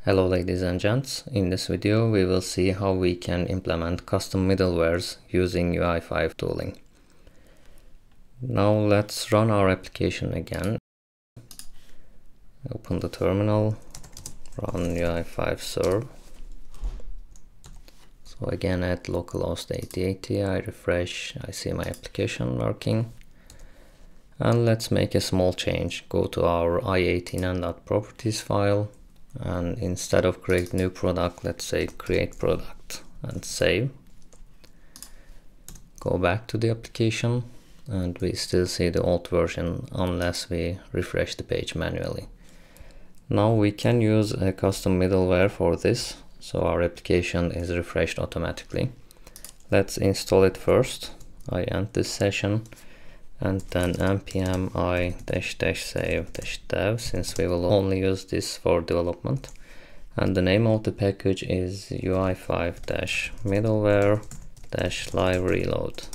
Hello ladies and gents, in this video we will see how we can implement custom middlewares using UI5 tooling. Now let's run our application again. Open the terminal, run UI5 serve. So again at localhost 8080 I refresh, I see my application working. And let's make a small change. Go to our i18n.properties file. And instead of create new product, let's say create product and save. Go back to the application and we still see the old version unless we refresh the page manually. Now we can use a custom middleware for this, so our application is refreshed automatically. Let's install it first. I end this session and then npm i-save-dev, since we will only use this for development, and the name of the package is UI5-middleware-live reload.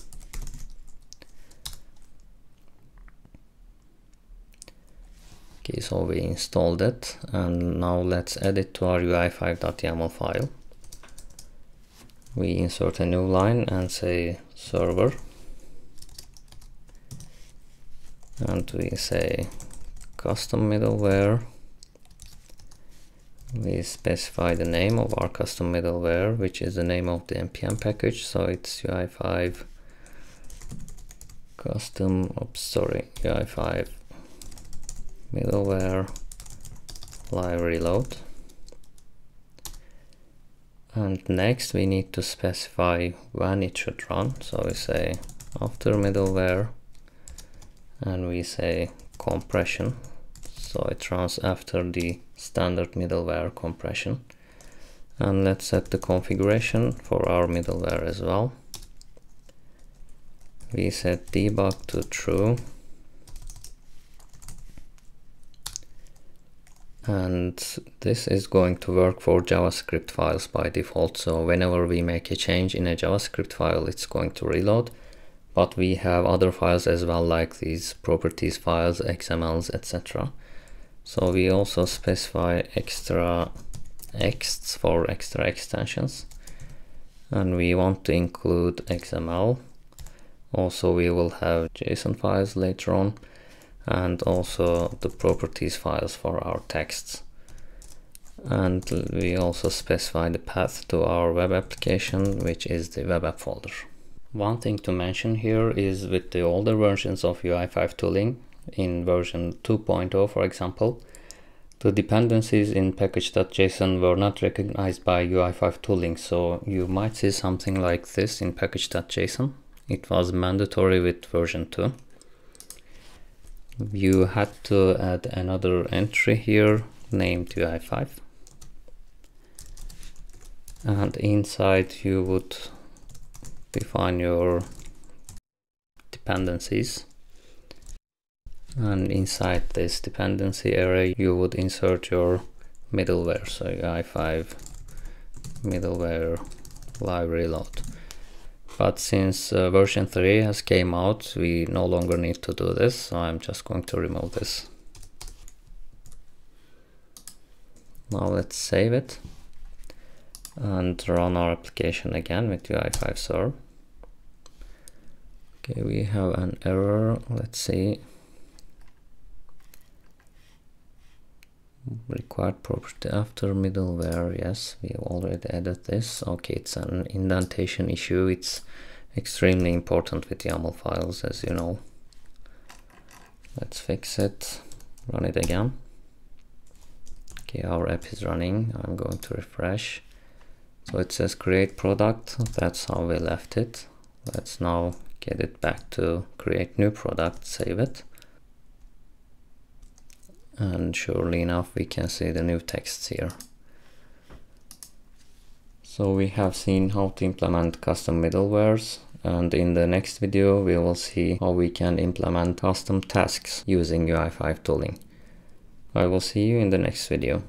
Okay, so we installed it, and now let's add it to our UI5.yaml file. We insert a new line and say server. And we say custom middleware. We specify the name of our custom middleware, which is the name of the npm package. So it's UI5 UI5 middleware live reload. And next we need to specify when it should run. So we say after middleware. And we say compression, so it runs after the standard middleware compression. And let's set the configuration for our middleware as well. We set debug to true, and this is going to work for JavaScript files by default, so whenever we make a change in a JavaScript file it's going to reload. But we have other files as well, like these properties files, XMLs, etc. So we also specify extra exts for extra extensions, and we want to include XML. Also we will have JSON files later on, and also the properties files for our texts. And we also specify the path to our web application, which is the web app folder. One thing to mention here is with the older versions of UI5 tooling, in version 2.0 for example, the dependencies in package.json were not recognized by UI5 tooling, so you might see something like this in package.json. It was mandatory with version 2. You had to add another entry here named UI5, and inside you would define your dependencies, and inside this dependency array you would insert your middleware, so UI5 middleware live reload. But since version 3 has came out, we no longer need to do this, so I'm just going to remove this. Now let's save it and run our application again with UI5 serve. Okay, we have an error. Let's see. Required property after middleware. Yes, we already added this. Okay, it's an indentation issue. It's extremely important with YAML files, as you know. Let's fix it. Run it again. Okay, our app is running. I'm going to refresh. So it says create product. That's how we left it. Let's now get it back to create new product, save it. And surely enough, we can see the new texts here. So we have seen how to implement custom middlewares, and in the next video we will see how we can implement custom tasks using UI5 tooling. I will see you in the next video.